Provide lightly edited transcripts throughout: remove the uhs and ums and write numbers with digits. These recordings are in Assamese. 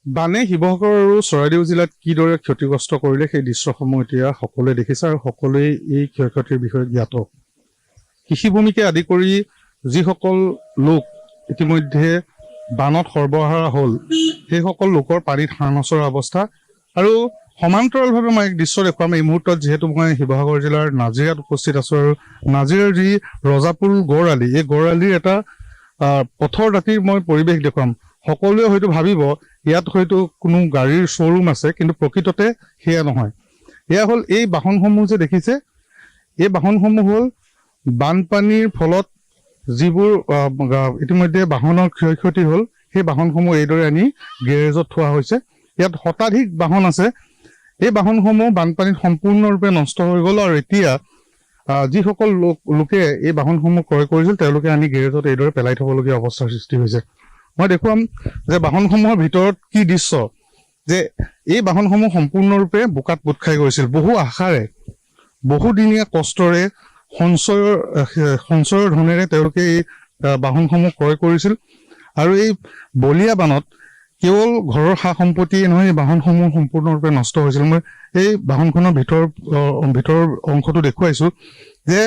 বানে শিৱসাগৰ আৰু চৰাইদেউ জিলাত কিদৰে ক্ষতিগ্ৰস্ত কৰিলে সেই দৃশ্যসমূহ এতিয়া সকলোৱে দেখিছে আৰু সকলোৱে এই ক্ষয়ক্ষতিৰ বিষয়ে জ্ঞাত। কৃষিভূমিকে আদি কৰি যিসকল লোক ইতিমধ্যে বানত সৰ্বহাৰা হ'ল, সেইসকল লোকৰ পানীত হাঁহ নচৰা অৱস্থা। আৰু সমান্তৰালভাৱে মই এক দৃশ্য দেখুৱাম এই মুহূৰ্তত, যিহেতু মই শিৱসাগৰ জিলাৰ নাজিৰাত উপস্থিত আছো আৰু নাজিৰাৰ যি ৰজাপুৰ গড় আলি, এই গড় আলিৰ এটা পথৰ দাঁতিৰ মই পৰিৱেশ দেখুৱাম। সকলোৱে হয়তো ভাবিব ইয়াত হয়তো কোনো গাড়ীৰ শ্ব'ৰুম আছে, কিন্তু প্ৰকৃততে সেয়া নহয়। এয়া হ'ল এই বাহনসমূহ যে দেখিছে, এই বাহনসমূহ হ'ল বানপানীৰ ফলত যিবোৰ ইতিমধ্যে বাহনৰ ক্ষয়ক্ষতি হ'ল, সেই বাহনসমূহ এইদৰে আনি গেৰেজত থোৱা হৈছে। ইয়াত শতাধিক বাহন আছে। এই বাহনসমূহ বানপানীত সম্পূৰ্ণৰূপে নষ্ট হৈ গ'ল আৰু এতিয়া যিসকল লোকে এই বাহনসমূহ ক্ৰয় কৰিছিল তেওঁলোকে আনি গেৰেজত এইদৰে পেলাই থবলগীয়া অৱস্থাৰ সৃষ্টি হৈছে। মই দেখুৱাম যে বাহনসমূহৰ ভিতৰত কি দৃশ্য, যে এই বাহনসমূহ সম্পূৰ্ণৰূপে বোকাত পোত খাই গৈছিল। বহু আশাৰে, বহুদিনীয়া কষ্টৰে, সঞ্চয়ৰ ধনেৰে তেওঁলোকে এই বাহনসমূহ ক্ৰয় কৰিছিল আৰু এই বলীয়া বানত কেৱল ঘৰৰ সা সম্পত্তিয়ে নহয়, এই বাহনসমূহ সম্পূৰ্ণৰূপে নষ্ট হৈছিল। মই এই বাহনখনৰ ভিতৰৰ অংশটো দেখুৱাইছো যে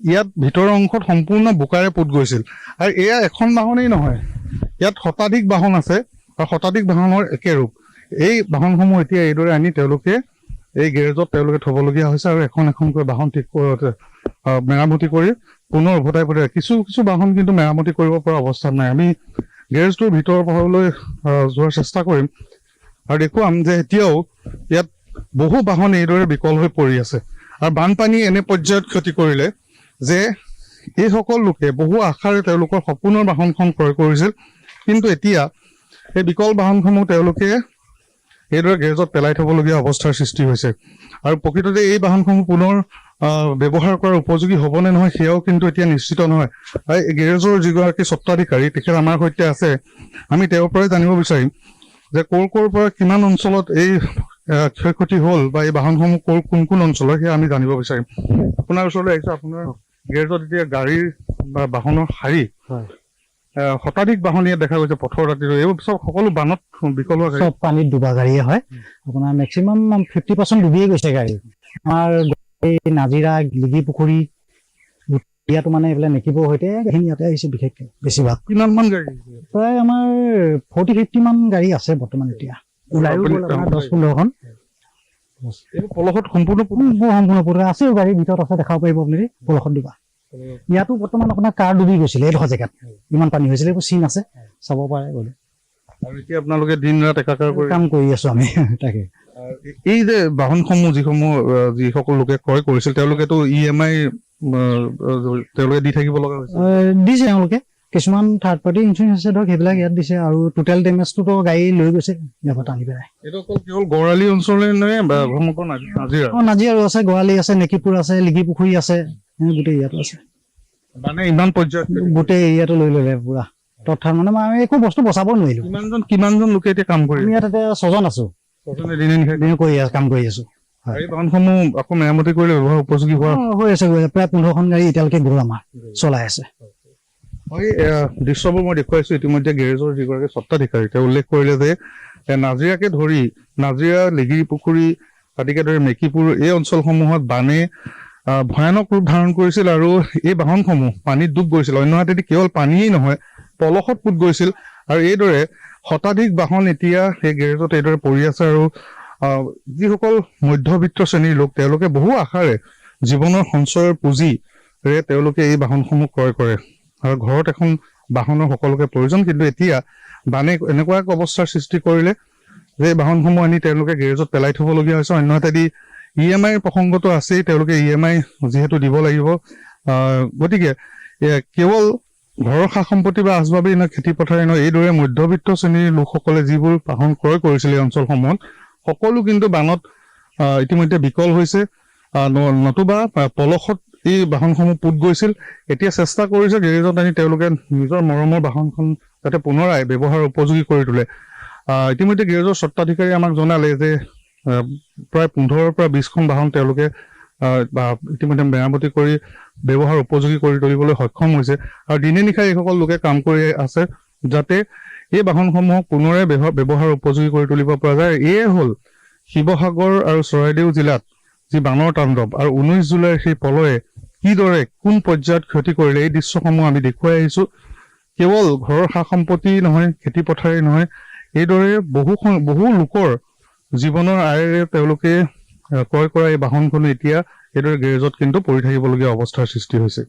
ইয়াত ভিতৰৰ অংশত সম্পূৰ্ণ বোকাৰে পোত গৈছিল। আৰু এয়া এখন বাহনেই নহয়, ইয়াত শতাধিক বাহন আছে আৰু শতাধিক বাহনৰ একে ৰূপ। এই বাহনসমূহ এতিয়া এইদৰে আনি তেওঁলোকে এই গেৰেজত তেওঁলোকে থবলগীয়া হৈছে আৰু এখন এখনকৈ বাহন ঠিক মেৰামতি কৰি পুনৰ উভতাই পঠিয়ায়। কিছু কিছু বাহন কিন্তু মেৰামতি কৰিব পৰা অৱস্থাত নাই। আমি গেৰেজটোৰ ভিতৰৰ পৰলৈ যোৱাৰ চেষ্টা কৰিম আৰু দেখুৱাম যে এতিয়াও ইয়াত বহু বাহন এইদৰে বিকল হৈ পৰি আছে। আৰু বানপানী এনে পৰ্যায়ত ক্ষতি কৰিলে যে এইসকল লোকে বহু আশাৰে তেওঁলোকৰ সপোনৰ বাহনখন ক্ৰয় কৰিছিল, কিন্তু এতিয়া এই বিকল বাহনসমূহ তেওঁলোকে এইদৰে গেৰেজত পেলাই থবলগীয়া অৱস্থাৰ সৃষ্টি হৈছে। আৰু প্ৰকৃততে এই বাহনসমূহ পুনৰ ব্যৱহাৰ কৰাৰ উপযোগী হ'ব নে নহয় সেয়াও কিন্তু এতিয়া নিশ্চিত নহয়। এই গেৰেজৰ যিগৰাকী স্বত্বাধিকাৰী, তেখেত আমাৰ সৈতে আছে। আমি তেওঁৰ পৰাই জানিব বিচাৰিম যে ক'ৰ পৰা কিমান অঞ্চলত এই ক্ষয়ক্ষতি হ'ল বা এই বাহনসমূহ কোন কোন অঞ্চলৰ, সেয়া আমি জানিব বিচাৰিম। আপোনাৰ ওচৰলৈ আহিছো। আপোনাৰ গেৰেজত এতিয়া গাড়ীৰ বা বাহনৰ শাৰী, শতাধিক বাহন ইয়াত দেখা গৈছে পথৰ দাঁতিটো। এইবোৰ চব সকলো বানত বিকল হোৱা গাড়ী, চব পানীত ডুবা গাড়ীয়ে হয়। আপোনাৰ মেক্সিমাম 50% ডুবিয়ে গৈছে গাড়ী। আমাৰ নাজিৰা, লিগি পুখুৰী, ইয়াতো মানে এইবিলাক নেকিবৰ সৈতে এইখিনি ইয়াতে আহিছে বিশেষকে বেছিভাগ। কিমান মান গাড়ী? প্ৰায় আমাৰ 40-50 মান গাড়ী আছে বৰ্তমান। এতিয়া ওলাইও গ'ল আপোনাৰ 10-15খন। এইবোৰ পলসত সম্পূৰ্ণ পুৰা আছেও, গাড়ীৰ ভিতৰত আছে, দেখাব পাৰিব আপুনি পলসত ডুবা। ইয়াতো বৰ্তমান আপোনাৰ কাৰ ডুবি গৈছিলে এইডোখৰ জেগাত, ইমান পানী হৈছিলে। এইবোৰ চিন আছে, চাব পাৰে গ'লে। আৰু এতিয়া আপোনালোকে দিন ৰাত একাকাৰ কৰি কাম কৰি আছো আমি তাকে। এই যে বাহনসমূহ যিসকল লোকে ক্ৰয় কৰিছিল, তেওঁলোকেতো EMI তেওঁলোকে দি থাকিব লগা হৈছে। দিছে তেওঁলোকে, কিছুমান থাৰ্ড পাৰ্টি ইঞ্চুৰেঞ্চ আছে ধৰক, সেইবিলাক ইয়াত দিছে। আৰু টোটেল ডেমেজটোতো গাড়ী লৈ গৈছে ইয়াৰ পৰা টানি পেলাই। এইটো অকল কেৱল গড়আলি অঞ্চললৈ নে নাজিৰা? নাজিৰাৰো আছে, গোৱালি আছে, নেকিপুৰ আছে, লিগি পুখুৰী আছে, গোটেই ইয়াতো আছে। মানে ইমান পৰ্যায়ত গোটেই এৰিয়াটো লৈ ললে পুৰা তথা মানে আমি একো বস্তু বচাব নোৱাৰিলো। কিমানজন লোকে এতিয়া কাম কৰি? আমি ইয়াত এতিয়া 6 জন আছো, কাম কৰি আছো। এই বাহনসমূহ আকৌ মেৰামতি কৰিলে ব্যৱহাৰ উপযোগী হৈ আছে। প্ৰায় 15খন গাড়ী এতিয়ালৈকে গ'ল, আমাৰ চলাই আছে। দৃশ্যবোৰ মই দেখুৱাইছো ইতিমধ্যে গেৰেজৰ যিগৰাকী স্বত্বাধিকাৰী, তেওঁ উল্লেখ কৰিলে যে নাজিৰাকে ধৰি নাজিৰা, লিগিৰি পুখুৰী আদিকে ধৰি মেকিপুৰ এই অঞ্চলসমূহত বানে ভয়ানক ৰূপ ধাৰণ কৰিছিল আৰু এই বাহনসমূহ পানীত ডুব গৈছিল। অন্যহাতেদি কেৱল পানীয়েই নহয়, পলসত পোত গৈছিল। আৰু এইদৰে শতাধিক বাহন এতিয়া সেই গেৰেজত এইদৰে পৰি আছে। আৰু যিসকল মধ্যবিত্ত শ্ৰেণীৰ লোক, তেওঁলোকে বহু আশাৰে জীৱনৰ সঞ্চয়ৰ পুঁজিৰে তেওঁলোকে এই বাহনসমূহ ক্ৰয় কৰে আৰু ঘৰত এখন বাহনৰ সকলোকে প্ৰয়োজন। কিন্তু এতিয়া বানে এনেকুৱা এক অৱস্থাৰ সৃষ্টি কৰিলে যে এই বাহনসমূহ আনি তেওঁলোকে গেৰেজত পেলাই থবলগীয়া হৈছে। অন্যহাতেদি EMI প্ৰসংগটো আছেই, তেওঁলোকে EMI যিহেতু দিব লাগিব। গতিকে কেৱল ঘৰৰ সা সম্পত্তি বা আচবাবেই নহয়, খেতি পথাৰেই নহয়, এইদৰে মধ্যবিত্ত শ্ৰেণীৰ লোকসকলে যিবোৰ বাহন ক্ৰয় কৰিছিল এই অঞ্চলসমূহত, সকলো কিন্তু বানত ইতিমধ্যে বিকল হৈছে, নতুবা পলসত এই বাহনসমূহ পোত গৈছিল। এতিয়া চেষ্টা কৰিছে গেৰেজত আনি তেওঁলোকে নিজৰ মৰমৰ বাহনখন যাতে পুনৰাই ব্যৱহাৰ উপযোগী কৰি তোলে। ইতিমধ্যে গেৰেজৰ স্বত্বাধিকাৰী আমাক জনালে যে প্ৰায় 15 পৰা 20খন বাহন তেওঁলোকে ইতিমধ্যে মেৰামতি কৰি ব্যৱহাৰ উপযোগী কৰি তুলিবলৈ সক্ষম হৈছে। আৰু দিনে নিশাই এইসকল লোকে কাম কৰি আছে যাতে এই বাহনসমূহক পুনৰাই ব্যৱহাৰ উপযোগী কৰি তুলিব পৰা যায়। এয়ে হ'ল শিৱসাগৰ আৰু চৰাইদেউ জিলাত যি বানৰ তাণ্ডৱ আৰু 19 জুলাইৰ সেই প্ৰলয়ে কিদৰে কোন পৰ্যায়ত ক্ষতি কৰিলে এই দৃশ্যসমূহ আমি দেখুৱাই আহিছো। কেৱল ঘৰৰ সা সম্পত্তি নহয়, খেতি পথাৰেই নহয়, এইদৰে বহু লোকৰ জীৱনৰ আয়েৰে তেওঁলোকে ক্ৰয় কৰা এই বাহনখনো এতিয়া এইদৰে গেৰেজত কিন্তু পৰি থাকিবলগীয়া অৱস্থাৰ সৃষ্টি হৈছে।